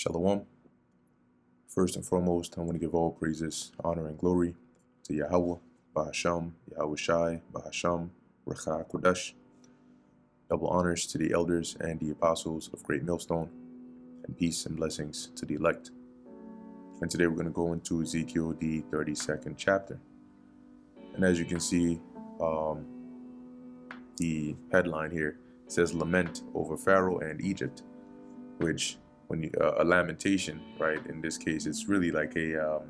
Shalom. First and foremost, I want to give all praises, honor, and glory to Yahweh, Bahasham, Yahweh Shai, Bahasham, Recha Kodesh. Double honors to the elders and the apostles of Great Millstone, and peace and blessings to the elect. And today we're going to go into Ezekiel, the 32nd chapter. And as you can see, the headline here says lament over Pharaoh and Egypt, which when you, a lamentation, right? In this case, it's really like a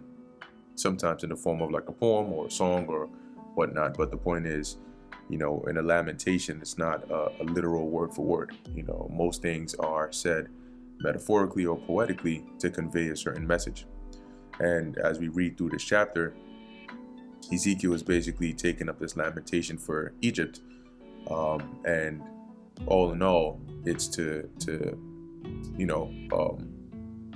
sometimes in the form of like a poem or a song or whatnot. But the point is, in a lamentation, it's not a literal word for word. Most things are said metaphorically or poetically to convey a certain message. And as we read through this chapter, Ezekiel is basically taking up this lamentation for Egypt, and all in all, it's to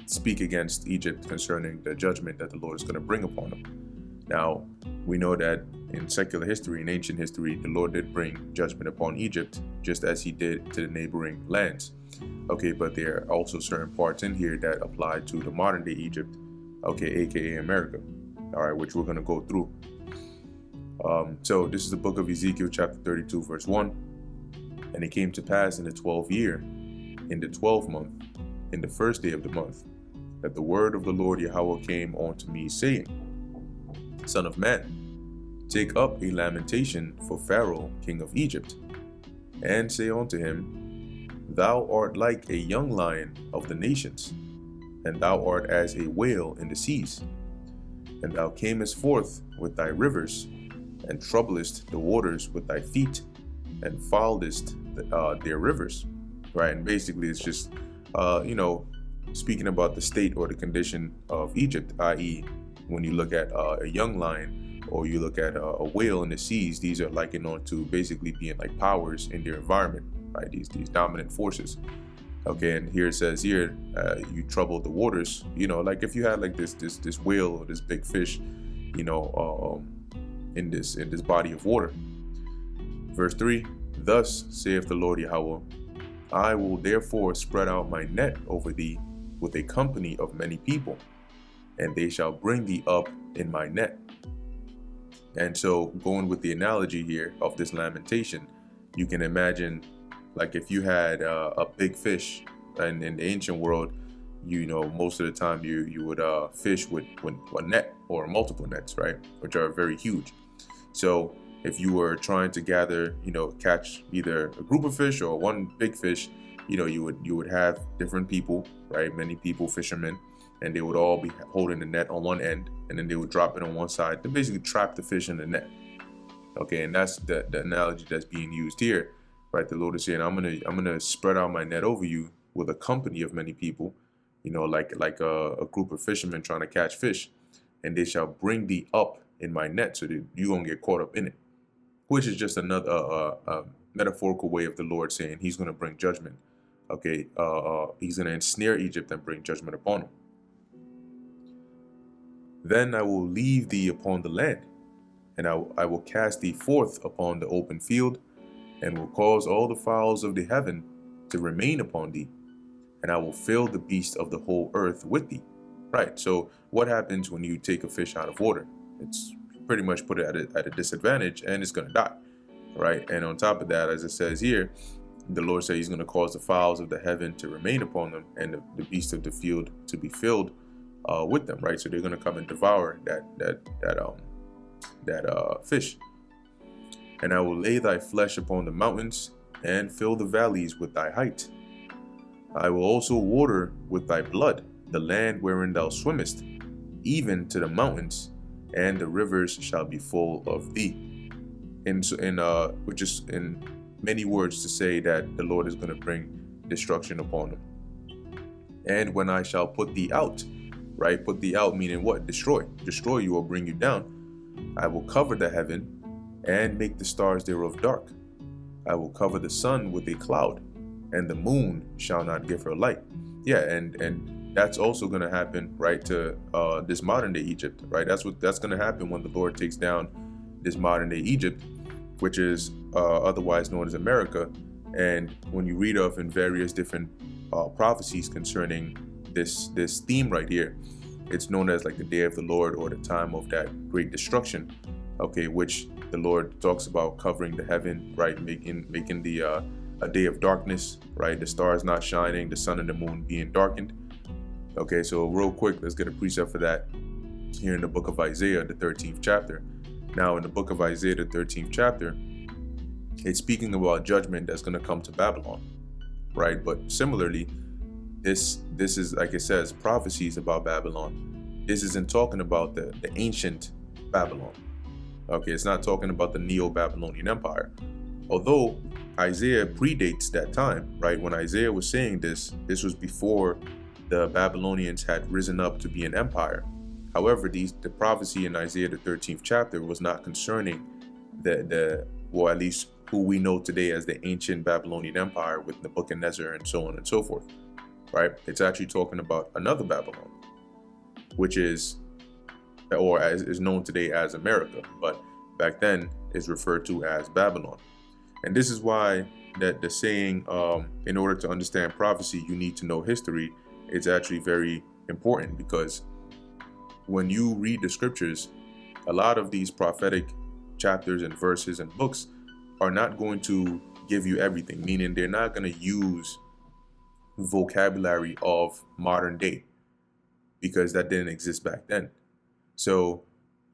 speak against Egypt concerning the judgment that the Lord is going to bring upon them. Now, we know that in secular history, in ancient history, the Lord did bring judgment upon Egypt, just as he did to the neighboring lands. Okay, but there are also certain parts in here that apply to the modern day Egypt, aka America, all right, which we're going to go through. So this is the book of Ezekiel chapter 32, verse 1. And it came to pass in the 12th year, in the 12th month, in the first day of the month, that the word of the Lord Yahweh came unto me, saying, Son of man, take up a lamentation for Pharaoh, king of Egypt, and say unto him, Thou art like a young lion of the nations, and thou art as a whale in the seas. And thou camest forth with thy rivers, and troublest the waters with thy feet, and fouledest their rivers. Right, and basically it's just, speaking about the state or the condition of Egypt, i.e., when you look at a young lion or you look at a whale in the seas, these are likened on to basically being like powers in their environment, right? These dominant forces. Okay, and here it says here, you trouble the waters. Like if you had like this whale or this big fish, in this body of water. Verse 3: Thus saith the Lord Yahweh, I will therefore spread out my net over thee with a company of many people, and they shall bring thee up in my net. And so going with the analogy here of this lamentation, you can imagine like if you had a big fish, and in the ancient world, most of the time you would fish with a net or multiple nets, right? Which are very huge. So if you were trying to gather, catch either a group of fish or one big fish, you would have different people, right? Many people, fishermen, and they would all be holding the net on one end, and then they would drop it on one side to basically trap the fish in the net. Okay, and that's the analogy that's being used here, right? The Lord is saying, I'm gonna spread out my net over you with a company of many people, like a group of fishermen trying to catch fish, and they shall bring thee up in my net, so that you gonna get caught up in it. Which is just another metaphorical way of the Lord saying he's going to bring judgment. Okay, he's going to ensnare Egypt and bring judgment upon him. Then I will leave thee upon the land, and I will cast thee forth upon the open field, and will cause all the fowls of the heaven to remain upon thee, and I will fill the beasts of the whole earth with thee. Right, so what happens when you take a fish out of water? It's pretty much put it at a disadvantage, and it's going to die, right? And on top of that, as it says here, the Lord said he's going to cause the fowls of the heaven to remain upon them, and the beasts of the field to be filled with them, right? So they're going to come and devour that fish. And I will lay thy flesh upon the mountains, and fill the valleys with thy height. I will also water with thy blood the land wherein thou swimmest, even to the mountains, and the rivers shall be full of thee. Which is in many words to say that the Lord is going to bring destruction upon them. And when I shall put thee out, right? Put thee out meaning what? Destroy you or bring you down. I will cover the heaven and make the stars thereof dark. I will cover the sun with a cloud, and the moon shall not give her light. Yeah, and that's also going to happen, right, to this modern day Egypt, right? That's going to happen when the Lord takes down this modern day Egypt, which is otherwise known as America. And when you read of in various different prophecies concerning this theme right here. It's known as like the day of the Lord, or the time of that great destruction, okay, which the Lord talks about covering the heaven, right, making the a day of darkness, right, the stars not shining, the sun and the moon being darkened. Okay, so real quick, let's get a precept for that here in the book of Isaiah, the 13th chapter. Now, in the book of Isaiah, the 13th chapter, it's speaking about judgment that's going to come to Babylon, right? But similarly, this is, like it says, prophecies about Babylon. This isn't talking about the ancient Babylon. Okay, it's not talking about the Neo-Babylonian Empire. Although Isaiah predates that time, right? When Isaiah was saying this was before the Babylonians had risen up to be an empire. However, the prophecy in Isaiah the 13th chapter was not concerning well, at least who we know today as the ancient Babylonian Empire with Nebuchadnezzar and so on and so forth, right? It's actually talking about another Babylon, which is, or as is known today as America, but back then is referred to as Babylon. And this is why that the saying, in order to understand prophecy, you need to know history, is actually very important, because when you read the scriptures, a lot of these prophetic chapters and verses and books are not going to give you everything, meaning they're not going to use vocabulary of modern day, because that didn't exist back then. So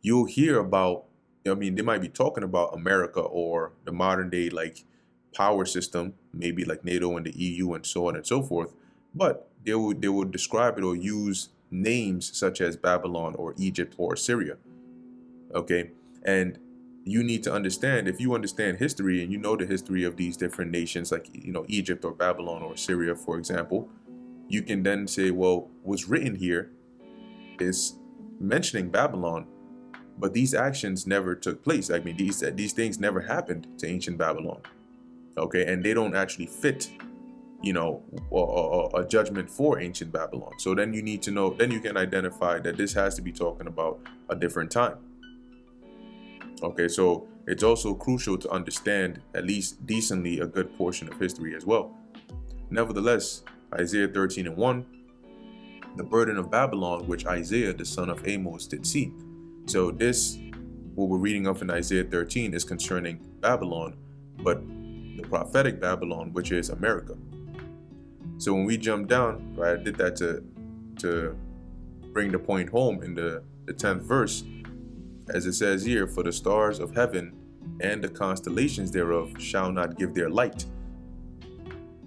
you'll hear about, I mean, they might be talking about America or the modern day like power system, maybe like NATO and the EU and so on and so forth, but they would describe it or use names such as Babylon or Egypt or Syria. Okay, and you need to understand, if you understand history and you know the history of these different nations, like, you know, Egypt or Babylon or Syria, for example, you can then say, well, what's written here is mentioning Babylon, but these actions never took place. I mean, these things never happened to ancient Babylon. Okay, and they don't actually fit, you know, a judgment for ancient Babylon. So then you need to know, then you can identify that this has to be talking about a different time. Okay, so it's also crucial to understand at least decently a good portion of history as well. Nevertheless, Isaiah 13:1, the burden of Babylon, which Isaiah the son of Amos did see. So this, what we're reading of in Isaiah 13, is concerning Babylon, but the prophetic Babylon, which is America. So when we jump down, right, I did that to bring the point home in the 10th verse, as it says here, for the stars of heaven and the constellations thereof shall not give their light.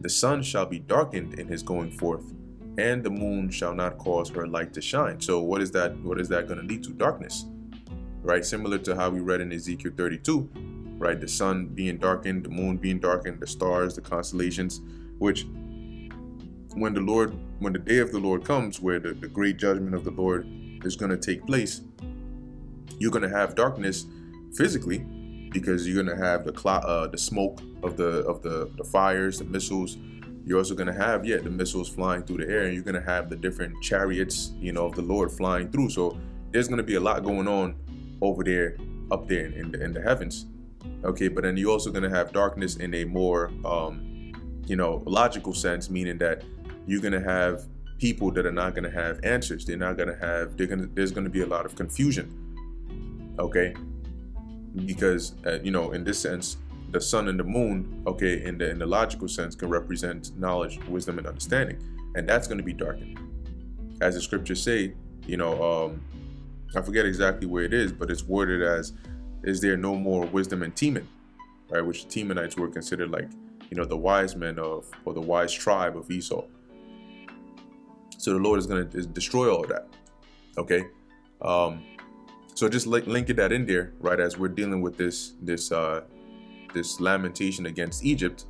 The sun shall be darkened in his going forth, and the moon shall not cause her light to shine. So what is that going to lead to? Darkness, right? Similar to how we read in Ezekiel 32, right? The sun being darkened, the moon being darkened, the stars, the constellations, which when the day of the Lord comes, where the great judgment of the Lord is going to take place, you're going to have darkness physically, because you're going to have the smoke of the fires, the missiles. You're also going to have, the missiles flying through the air, and you're going to have the different chariots, you know, of the Lord flying through. So there's going to be a lot going on over there, up there in the heavens. Okay, but then you're also going to have darkness in a more, logical sense, meaning that you're going to have people that are not going to have answers. There's going to be a lot of confusion. Okay, because in this sense, the sun and the moon, okay, in the logical sense, can represent knowledge, wisdom, and understanding, and that's going to be darkened, as the scriptures say. I forget exactly where it is, but it's worded as, "Is there no more wisdom in Teman?" Right, which the Temanites were considered like, the wise men or the wise tribe of Esau. So the Lord is going to destroy all that. Okay, so just linking that in there, right, as we're dealing with this lamentation against Egypt.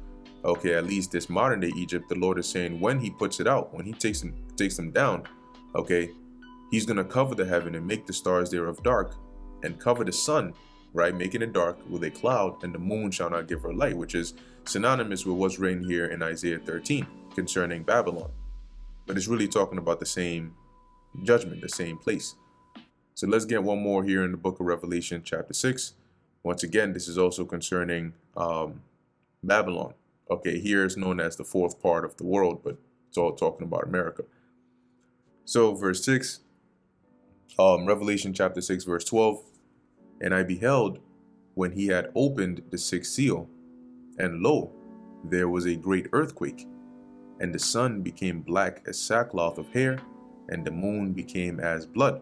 Okay, at least this modern day Egypt, the Lord is saying when He puts it out, when He takes them down, okay, He's going to cover the heaven and make the stars thereof dark, and cover the sun, right, making it dark with a cloud, and the moon shall not give her light, which is synonymous with what's written here in Isaiah 13 concerning Babylon. But it's really talking about the same judgment, the same place. So let's get one more here in the book of Revelation, chapter 6. Once again, this is also concerning Babylon. Okay, here it's known as the fourth part of the world, but it's all talking about America. So verse 6, Revelation chapter 6, verse 12, and I beheld when he had opened the sixth seal, and lo, there was a great earthquake, and the sun became black as sackcloth of hair, and the moon became as blood,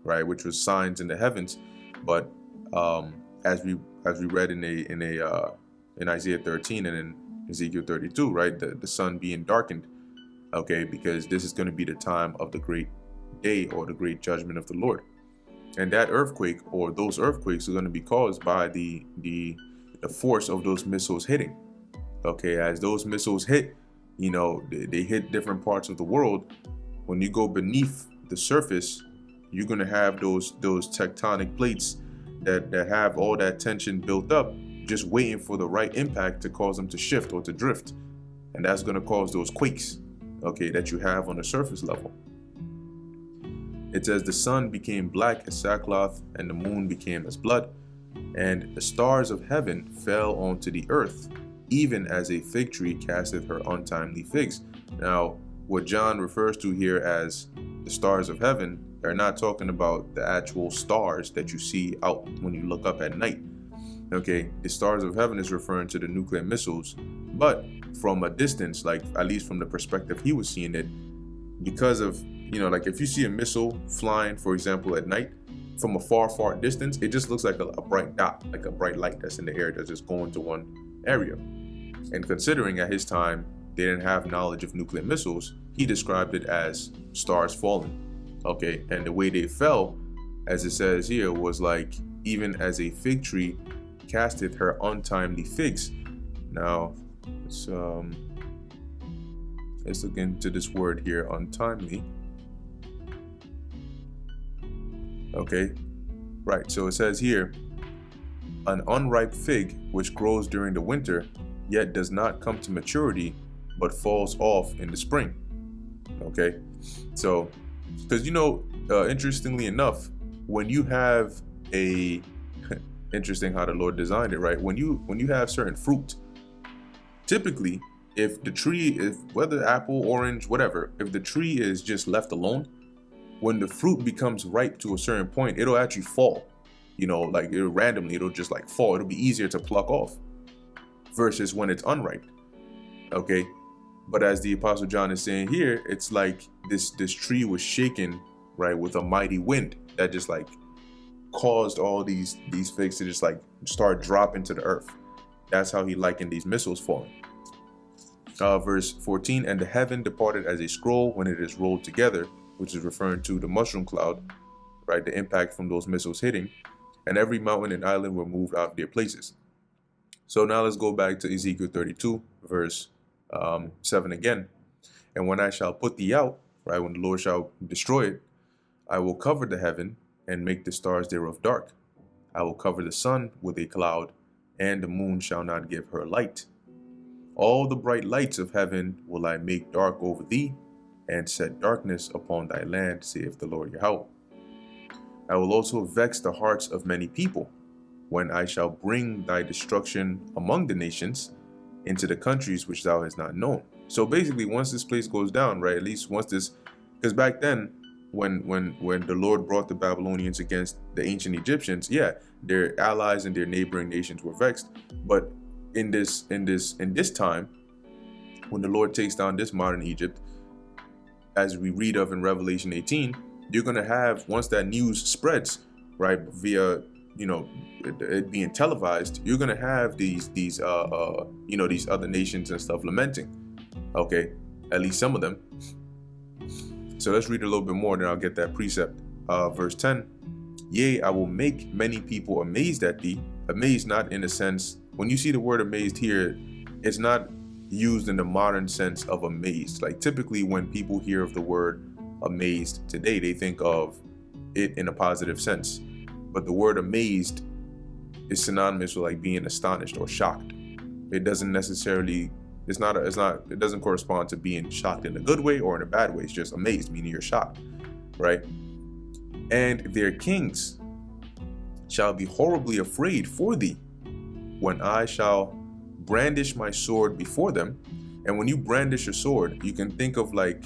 right? Which was signs in the heavens. But as we read in Isaiah 13 and in Ezekiel 32, right? The sun being darkened, okay, because this is going to be the time of the great day or the great judgment of the Lord. And that earthquake or those earthquakes are going to be caused by the force of those missiles hitting. Okay, as those missiles hit, you know, they hit different parts of the world. When you go beneath the surface, you're going to have those tectonic plates that have all that tension built up, just waiting for the right impact to cause them to shift or to drift. And that's going to cause those quakes, okay, that you have on the surface level. It says the sun became black as sackcloth, and the moon became as blood, and the stars of heaven fell onto the earth, even as a fig tree casteth her untimely figs. Now, what John refers to here as the stars of heaven are not talking about the actual stars that you see out when you look up at night. Okay, the stars of heaven is referring to the nuclear missiles, but from a distance, like at least from the perspective he was seeing it, because of, you know, like if you see a missile flying, for example, at night, from a far distance, it just looks like a bright dot, like a bright light that's in the air that's just going to one area. And considering at his time, they didn't have knowledge of nuclear missiles, he described it as stars falling. Okay, and the way they fell, as it says here, was like, even as a fig tree casteth her untimely figs. Now, let's look into this word here, untimely. Okay, right, so it says here, an unripe fig which grows during the winter, yet does not come to maturity, but falls off in the spring. Okay, so, because, you know, interestingly enough, when you have a, interesting how the Lord designed it, right? When you have certain fruit, typically, if the tree, whether apple, orange, whatever, if the tree is just left alone, when the fruit becomes ripe to a certain point, it'll actually fall, you know, like it'll just like fall. It'll be easier to pluck off versus when it's unripe. Okay. But as the Apostle John is saying here, it's like this tree was shaken, right, with a mighty wind that just like caused all these figs to just like start dropping to the earth. That's how he likened these missiles falling. Verse 14, and the heaven departed as a scroll when it is rolled together, which is referring to the mushroom cloud, right, the impact from those missiles hitting, and every mountain and island were moved out of their places. So now let's go back to Ezekiel 32, verse 7 again. And when I shall put thee out, right, when the Lord shall destroy it, I will cover the heaven and make the stars thereof dark. I will cover the sun with a cloud, and the moon shall not give her light. All the bright lights of heaven will I make dark over thee, and set darkness upon thy land, saith the Lord Yahweh. I will also vex the hearts of many people, when I shall bring thy destruction among the nations, into the countries which thou hast not known. So basically, once this place goes down, right, at least once this, because back then, when the Lord brought the Babylonians against the ancient Egyptians, yeah, their allies and their neighboring nations were vexed. But in this time, when the Lord takes down this modern Egypt, as we read of in Revelation 18, you're going to have, once that news spreads, right, via, you know, it being televised, you're going to have these other nations and stuff lamenting. Okay, at least some of them. So let's read a little bit more, then I'll get that precept. Verse 10, yea, I will make many people amazed at thee. Amazed not in the sense, when you see the word amazed here, it's not used in the modern sense of amazed. Like typically when people hear of the word amazed today, they think of it in a positive sense. But the word amazed is synonymous with like being astonished or shocked. It doesn't necessarily, it doesn't correspond to being shocked in a good way or in a bad way. It's just amazed, meaning you're shocked, right? And their kings shall be horribly afraid for thee, when I shall brandish my sword before them. And when you brandish your sword, you can think of like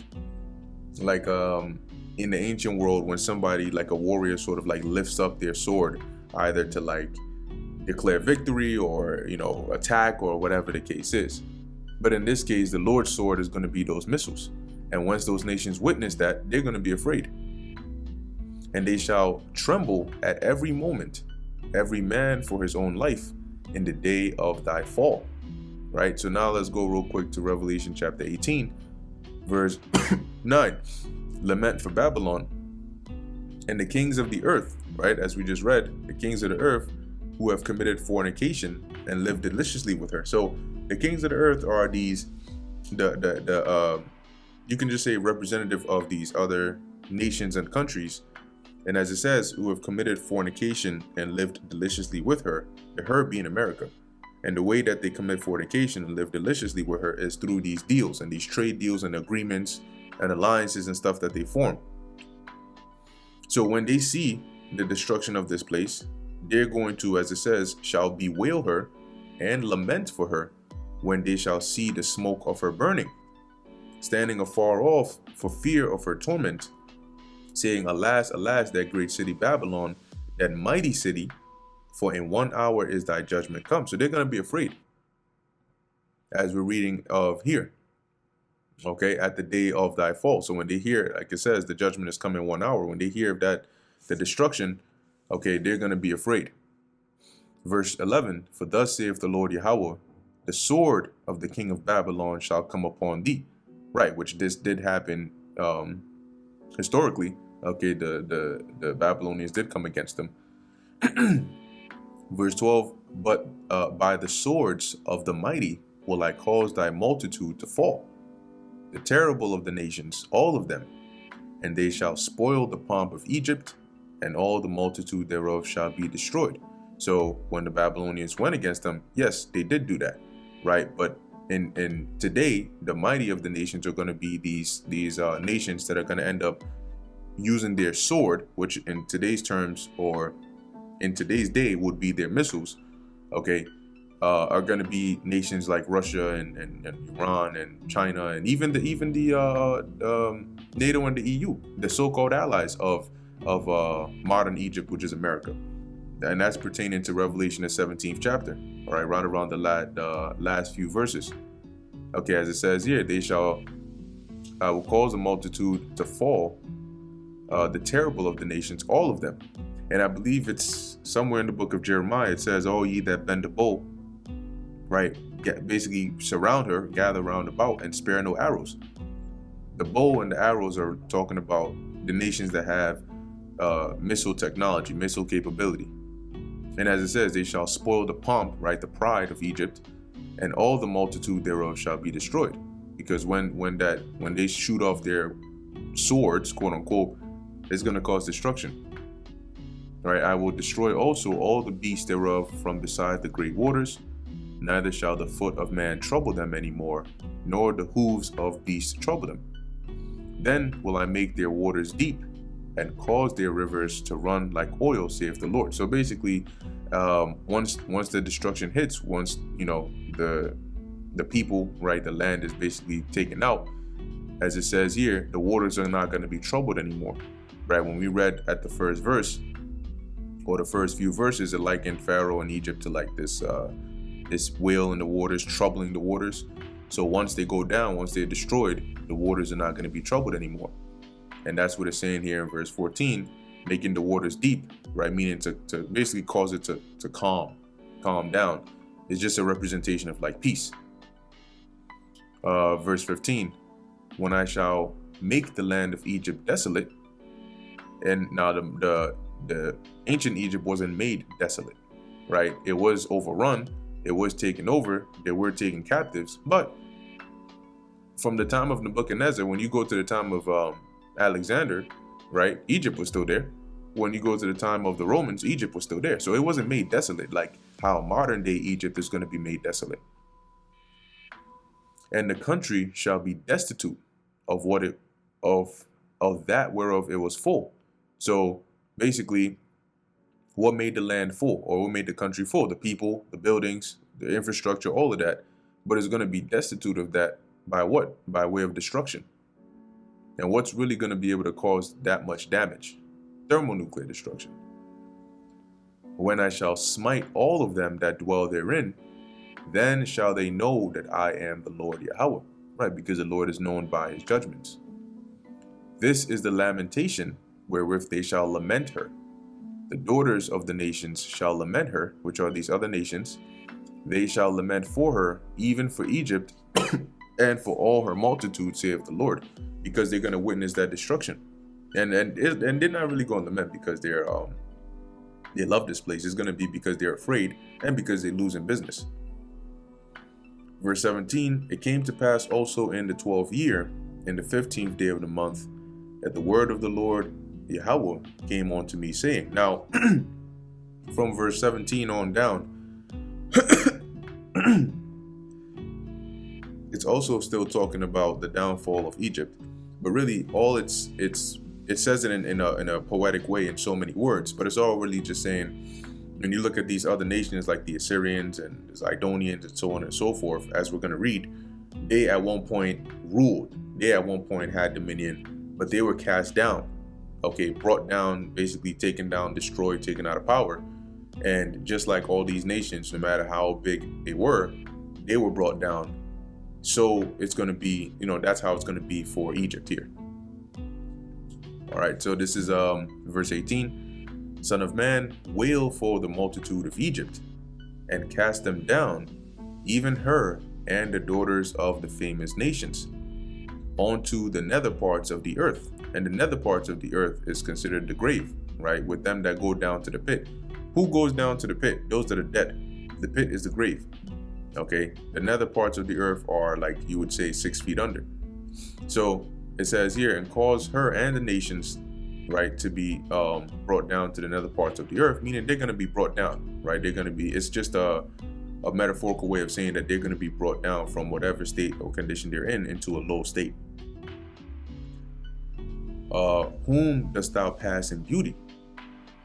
in the ancient world, when somebody like a warrior sort of like lifts up their sword, either to like declare victory or, attack or whatever the case is. But in this case, the Lord's sword is going to be those missiles. And once those nations witness that, they're going to be afraid. And they shall tremble at every moment, every man for his own life, in the day of thy fall. Right? So now let's go real quick to Revelation chapter 18, verse 9. Lament for Babylon and the kings of the earth, right? As we just read, the kings of the earth who have committed fornication and lived deliciously with her. So the kings of the earth are these, you can just say representative of these other nations and countries. And as it says, who have committed fornication and lived deliciously with her, the her being America. And the way that they commit fornication and live deliciously with her is through these deals and these trade deals and agreements and alliances and stuff that they form. So when they see the destruction of this place, they're going to, as it says, shall bewail her and lament for her when they shall see the smoke of her burning, standing afar off for fear of her torment, saying, Alas, alas, that great city Babylon, that mighty city, for in 1 hour is thy judgment come. So they're going to be afraid, as we're reading of here, okay, at the day of thy fall. So when they hear, like it says, the judgment is coming in 1 hour, when they hear that, the destruction, okay, they're going to be afraid. Verse 11, for thus saith the Lord Yahweh, the sword of the king of Babylon shall come upon thee. Right, which this did happen historically. Okay, the Babylonians did come against them. Verse 12, but by the swords of the mighty will I cause thy multitude to fall, the terrible of the nations, all of them, and they shall spoil the pomp of Egypt, and all the multitude thereof shall be destroyed. So when the Babylonians went against them, yes, they did do that, right? But in today, the mighty of the nations are going to be these nations that are going to end up using their sword, which in today's terms or in today's day would be their missiles, okay, are going to be nations like Russia and Iran and China and even the NATO and the EU, the so-called allies of modern Egypt, which is America. And that's pertaining to Revelation, the 17th chapter, all right, right around the last few verses. Okay, as it says here, I will cause the multitude to fall, the terrible of the nations, all of them. And I believe it's somewhere in the book of Jeremiah, it says, all ye that bend a bow, right, basically surround her, gather round about, and spare no arrows. The bow and the arrows are talking about the nations that have missile technology, missile capability. And as it says, they shall spoil the pomp, right, the pride of Egypt, and all the multitude thereof shall be destroyed. Because when they shoot off their swords, quote unquote, it's going to cause destruction. All right, I will destroy also all the beasts thereof from beside the great waters, neither shall the foot of man trouble them any more, nor the hooves of beasts trouble them. Then will I make their waters deep, and cause their rivers to run like oil, saith the Lord. So basically, once the destruction hits, once the people, right, the land is basically taken out, as it says here, the waters are not going to be troubled anymore. Right? When we read at the first verse, or the first few verses, it likened Pharaoh and Egypt to like this whale in the waters, troubling the waters. So once they go down, once they're destroyed, the waters are not going to be troubled anymore. And that's what it's saying here in verse 14, making the waters deep, right? Meaning to basically cause it to calm down. It's just a representation of like peace. Verse 15, when I shall make the land of Egypt desolate. And now the ancient Egypt wasn't made desolate, right? It was overrun. It was taken over. They were taken captives. But from the time of Nebuchadnezzar, when you go to the time of Alexander, right, Egypt was still there. When you go to the time of the Romans, Egypt was still there. So it wasn't made desolate like how modern day Egypt is going to be made desolate. And the country shall be destitute of that whereof it was full. So basically, what made the land full, or what made the country full? The people, the buildings, the infrastructure, all of that. But it's going to be destitute of that by what? By way of destruction. And what's really going to be able to cause that much damage? Thermonuclear destruction. When I shall smite all of them that dwell therein, then shall they know that I am the Lord Yahweh, right? Because the Lord is known by his judgments. This is the lamentation wherewith they shall lament her. The daughters of the nations shall lament her, which are these other nations. They shall lament for her, even for Egypt, and for all her multitude, saith the Lord, because they're going to witness that destruction. And they're not really going to lament because they love this place. It's going to be because they're afraid and because they're losing business. Verse 17, it came to pass also in the 12th year, in the 15th day of the month, that the word of the Lord Yahweh came unto me, saying. Now, from verse 17 on down, it's also still talking about the downfall of Egypt, but really all it says it in a poetic way in so many words, but it's all really just saying, when you look at these other nations like the Assyrians and the Zidonians and so on and so forth, as we're going to read, they at one point ruled, they at one point had dominion, but they were cast down, okay, brought down, basically taken down, destroyed, taken out of power. And just like all these nations, no matter how big they were brought down. So it's going to be, that's how it's going to be for Egypt here. All right, so this is verse 18. Son of man, wail for the multitude of Egypt, and cast them down, even her and the daughters of the famous nations, onto the nether parts of the earth. And the nether parts of the earth is considered the grave, right? With them that go down to the pit. Who goes down to the pit? Those that are dead. The pit is the grave. Okay, the nether parts of the earth are, like you would say, 6 feet under. So it says here, and cause her and the nations, right, to be brought down to the nether parts of the earth, meaning they're going to be brought down, right? They're going to be, it's just a metaphorical way of saying that they're going to be brought down from whatever state or condition they're in into a low state. Whom dost thou pass in beauty?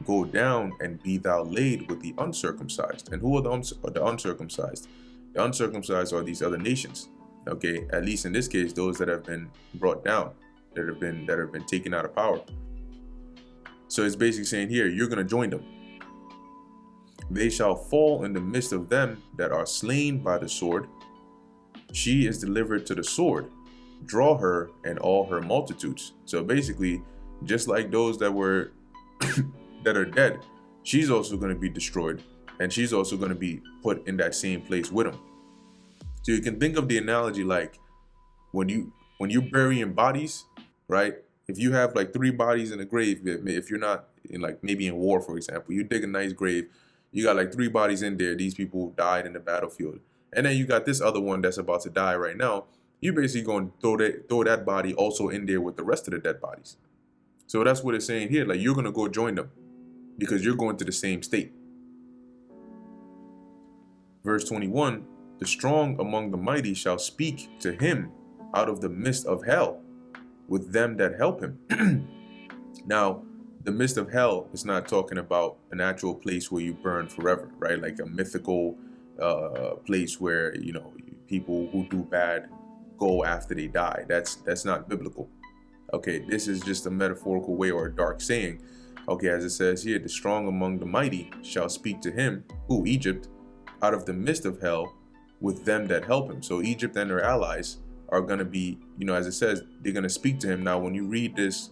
Go down and be thou laid with the uncircumcised. And who are the uncircumcised? The uncircumcised are these other nations. Okay, at least in this case, those that have been brought down, that have been taken out of power. So it's basically saying here, you're going to join them. They shall fall in the midst of them that are slain by the sword. She is delivered to the sword. Draw her and all her multitudes. So basically, just like those that were that are dead, she's also going to be destroyed, and she's also going to be put in that same place with them. So you can think of the analogy like when you're burying bodies, right? If you have like 3 bodies in a grave, if you're not in, like, maybe in war, for example, you dig a nice grave, you got like 3 bodies in there. These people died in the battlefield, and then you got this other one that's about to die right now. You're basically going to throw that body also in there with the rest of the dead bodies. So that's what it's saying here. Like, you're going to go join them because you're going to the same state. Verse 21, the strong among the mighty shall speak to him out of the midst of hell with them that help him. Now, the midst of hell is not talking about an actual place where you burn forever, right? Like a mythical place where, people who do bad go after they die. That's not biblical. Okay, this is just a metaphorical way or a dark saying. Okay, as it says here, the strong among the mighty shall speak to him, who, Egypt, out of the midst of hell with them that help him. So Egypt and their allies are going to be, as it says, they're going to speak to him. Now, when you read this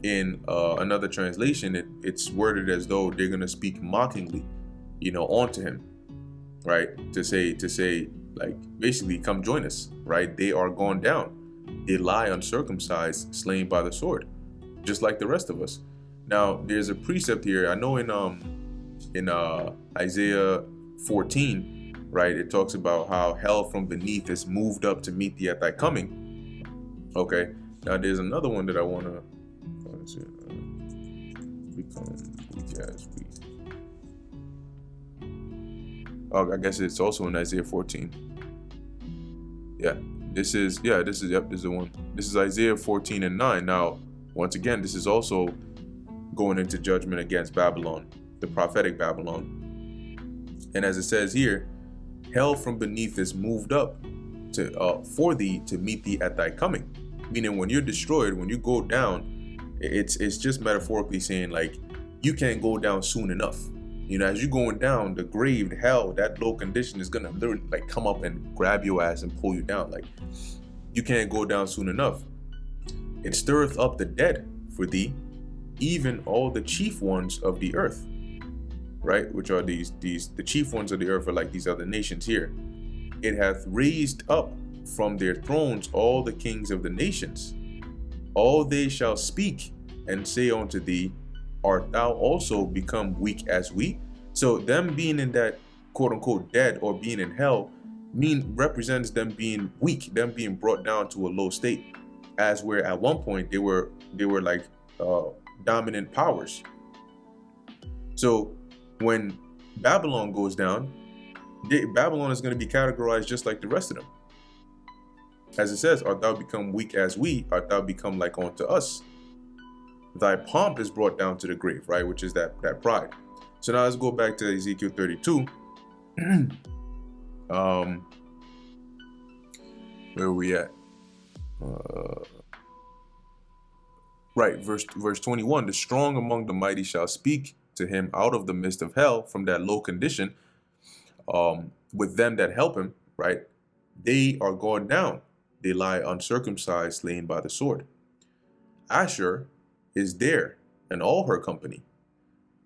in another translation, it's worded as though they're going to speak mockingly, onto him, right? To say, like, basically, come join us, right? They are gone down. They lie uncircumcised, slain by the sword, just like the rest of us. Now, there's a precept here. I know in Isaiah 14, right, it talks about how hell from beneath is moved up to meet thee at thy coming. Okay, now there's another one that I want to become weak as we. Oh, I guess it's also in Isaiah 14. This is the one. This is Isaiah 14 and 9. Now, once again, this is also going into judgment against Babylon, the prophetic Babylon. And as it says here, hell from beneath is moved up to for thee to meet thee at thy coming. meaning when you're destroyed, when you go down, it's just metaphorically saying like you can't go down soon enough. You know, as you're going down, the grave, the hell, that low condition is gonna literally like come up and grab your ass and pull you down. Like you can't go down soon enough. It stirreth up the dead for thee, even all the chief ones of the earth. Right, which are the chief ones of the earth are like these other nations here. It hath raised up from their thrones all the kings of the nations. All they shall speak and say unto thee, art thou also become weak as we? So them being in that quote unquote dead or being in hell represents them being weak, them being brought down to a low state, as where at one point they were like dominant powers. So when Babylon goes down, Babylon is going to be categorized just like the rest of them. As it says, art thou become weak as we, art thou become like unto us. Thy pomp is brought down to the grave, right? Which is that pride. So now let's go back to Ezekiel 32. Where are we at? Right, verse 21. The strong among the mighty shall speak to him out of the midst of hell, from that low condition, with them that help him, right? They are gone down. They lie uncircumcised, slain by the sword. Asher is there, and all her company.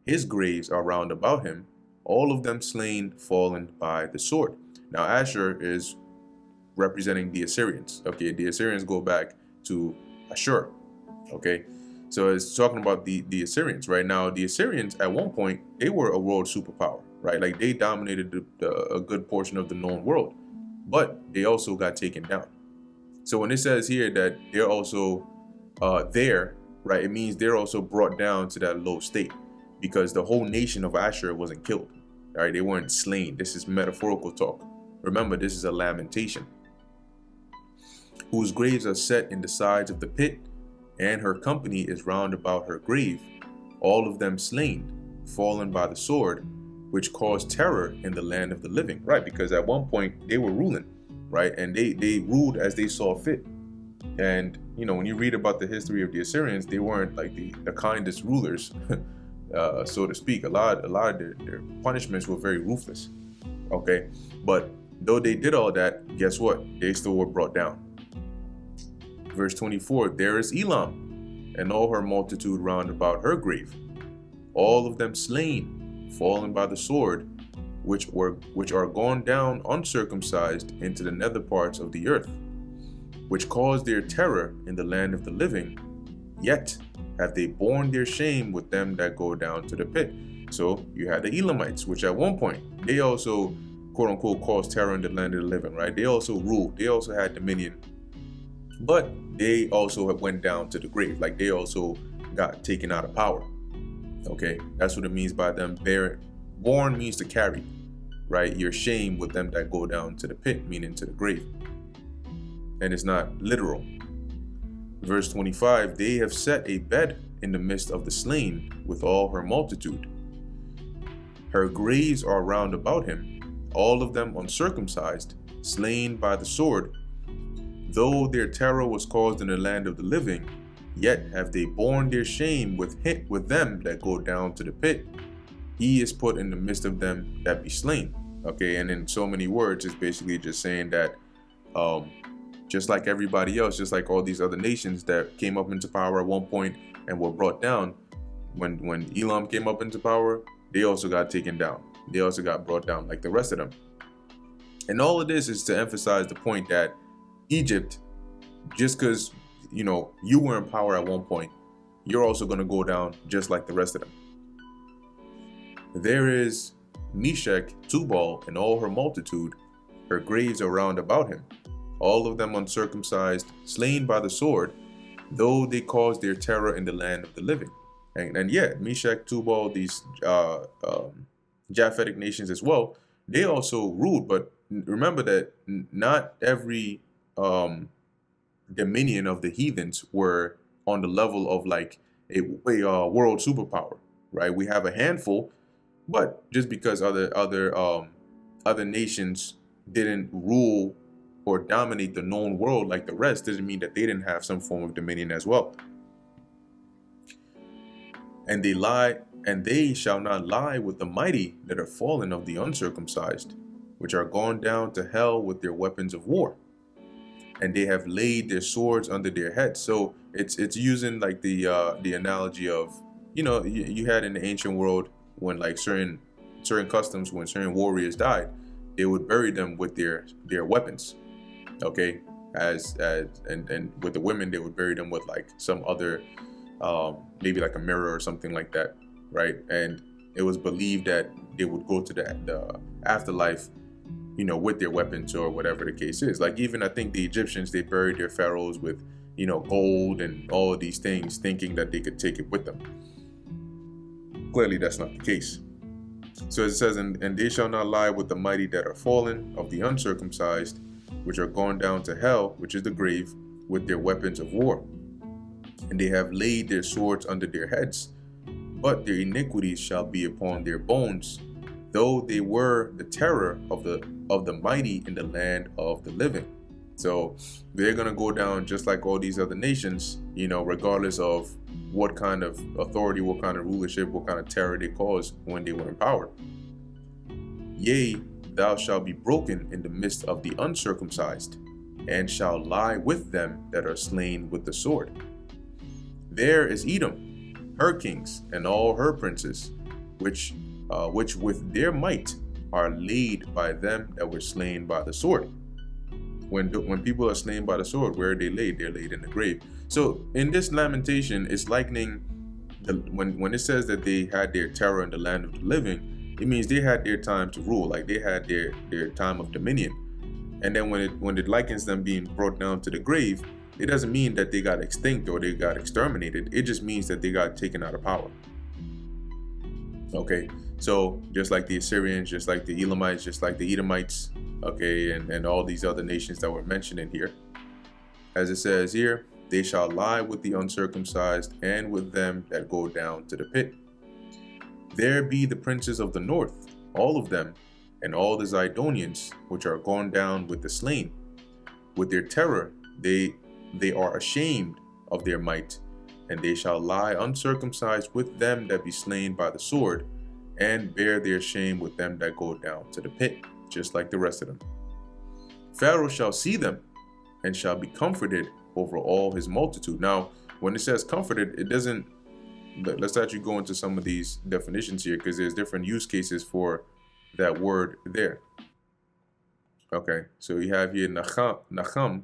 His graves are round about him, all of them slain, fallen by the sword. Now Asher is representing the Assyrians. Okay, the Assyrians go back to Ashur. Okay, so it's talking about the Assyrians. Right now, the Assyrians at one point, they were a world superpower, right? Like they dominated a good portion of the known world, but they also got taken down. So when it says here that they're also there, right, it means they're also brought down to that low state, because the whole nation of Asher wasn't killed, right? They weren't slain. This is metaphorical talk. Remember, this is a lamentation. Whose graves are set in the sides of the pit, and her company is round about her grave, all of them slain, fallen by the sword, which caused terror in the land of the living, right? Because at one point they were ruling, right? And they ruled as they saw fit. And, you know, when you read about the history of the Assyrians, they weren't like the kindest rulers, so to speak. A lot of their punishments were very ruthless, okay? But though they did all that, guess what? They still were brought down. Verse 24, there is Elam, and all her multitude round about her grave, all of them slain, fallen by the sword, which are gone down uncircumcised into the nether parts of the earth, which caused their terror in the land of the living, yet have they borne their shame with them that go down to the pit. So you had the Elamites, which at one point, they also, quote unquote, caused terror in the land of the living, right? They also ruled, they also had dominion, but they also went down to the grave, like they also got taken out of power. Okay, that's what it means by them bearing. Born means to carry, right? Your shame with them that go down to the pit, meaning to the grave. And it's not literal. Verse 25, they have set a bed in the midst of the slain with all her multitude. Her graves are round about him, all of them uncircumcised, slain by the sword. Though their terror was caused in the land of the living, yet have they borne their shame with them that go down to the pit. He is put in the midst of them that be slain. Okay, and in so many words, it's basically just saying that just like everybody else, just like all these other nations that came up into power at one point and were brought down, when Elam came up into power, they also got taken down. They also got brought down like the rest of them. And all of this is to emphasize the point that Egypt, just because, you know, you were in power at one point, you're also going to go down just like the rest of them. There is Meshach, Tubal, and all her multitude. Her graves are round about him, all of them uncircumcised, slain by the sword, though they caused their terror in the land of the living. And yet, Meshach, Tubal, these Japhetic nations as well, they also ruled. But remember that not every dominion of the heathens were on the level of like a world superpower, right? We have a handful, but just because other nations didn't rule or dominate the known world like the rest doesn't mean that they didn't have some form of dominion as well. And they shall not lie with the mighty that are fallen of the uncircumcised, which are gone down to hell with their weapons of war. And they have laid their swords under their heads. So it's using like the analogy of, you had in the ancient world when like certain customs, when certain warriors died, they would bury them with their weapons. Okay, and with the women, they would bury them with like some other maybe like a mirror or something like that, right? And it was believed that they would go to the afterlife, with their weapons or whatever the case is. Like even I think the Egyptians, they buried their pharaohs with, gold and all of these things, thinking that they could take it with them. Clearly, that's not the case. So it says, and they shall not lie with the mighty that are fallen of the uncircumcised, which are gone down to hell, which is the grave, with their weapons of war. And they have laid their swords under their heads, but their iniquities shall be upon their bones, though they were the terror of the mighty in the land of the living. So they're going to go down just like all these other nations, regardless of what kind of authority, what kind of rulership, what kind of terror they caused when they were in power. Yea, thou shalt be broken in the midst of the uncircumcised, and shall lie with them that are slain with the sword. There is Edom, her kings, and all her princes, which with their might are laid by them that were slain by the sword. When people are slain by the sword, where are they laid? They're laid in the grave. So in this lamentation, it's likening when it says that they had their terror in the land of the living, it means they had their time to rule, like they had their time of dominion. And then when it likens them being brought down to the grave, it doesn't mean that they got extinct or they got exterminated. It just means that they got taken out of power. Okay, so just like the Assyrians, just like the Elamites, just like the Edomites, okay, and all these other nations that were mentioned in here. As it says here, they shall lie with the uncircumcised and with them that go down to the pit. There be the princes of the north, all of them, and all the Zidonians, which are gone down with the slain. With their terror, they are ashamed of their might, and they shall lie uncircumcised with them that be slain by the sword, and bear their shame with them that go down to the pit, just like the rest of them. Pharaoh shall see them, and shall be comforted over all his multitude. Now, when it says comforted, it doesn't, let's actually go into some of these definitions here, because there's different use cases for that word there. Okay, so you have here nacham,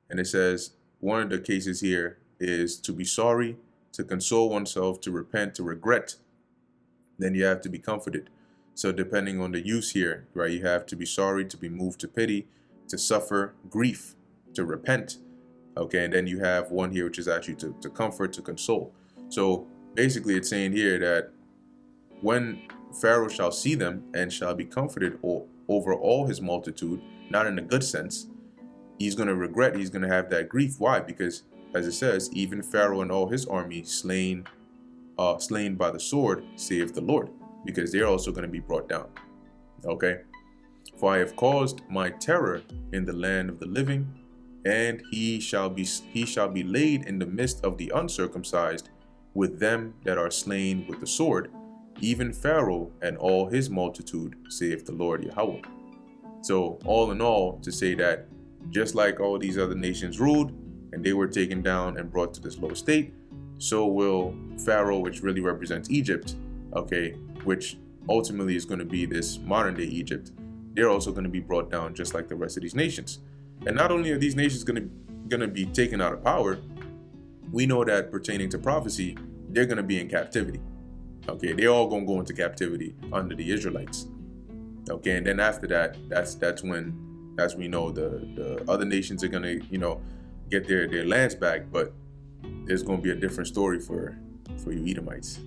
and it says one of the cases here is to be sorry, to console oneself, to repent, to regret. Then you have to be comforted. So depending on the use here, right, you have to be sorry, to be moved to pity, to suffer grief, to repent. Okay, and then you have one here which is actually to comfort, to console. So basically it's saying here that when Pharaoh shall see them and shall be comforted over all his multitude, not in a good sense, he's going to regret, he's going to have that grief. Why? Because as it says, even Pharaoh and all his army slain by the sword, saith the Lord, because they're also going to be brought down. Okay, for I have caused my terror in the land of the living, and he shall be laid in the midst of the uncircumcised, with them that are slain with the sword, even Pharaoh and all his multitude, saith the Lord Yahweh. So all in all, to say that just like all these other nations ruled, and they were taken down and brought to this low state, so will Pharaoh, which really represents Egypt, okay, which ultimately is going to be this modern day Egypt. They're also going to be brought down just like the rest of these nations. And not only are these nations going to be taken out of power, we know that pertaining to prophecy, they're going to be in captivity. Okay, they're all going to go into captivity under the Israelites. Okay, and then after that, that's when we know the other nations are going to, get their lands back, but there's going to be a different story for you Edomites.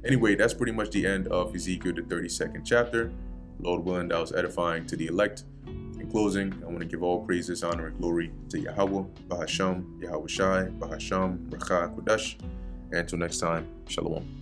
Anyway, that's pretty much the end of Ezekiel, the 32nd chapter. Lord willing, that was edifying to the elect. In closing, I want to give all praises, honor, and glory to Yahweh, Bahasham, Yahweh Shai, Bahasham, Racha, Kodash. And until next time, Shalom.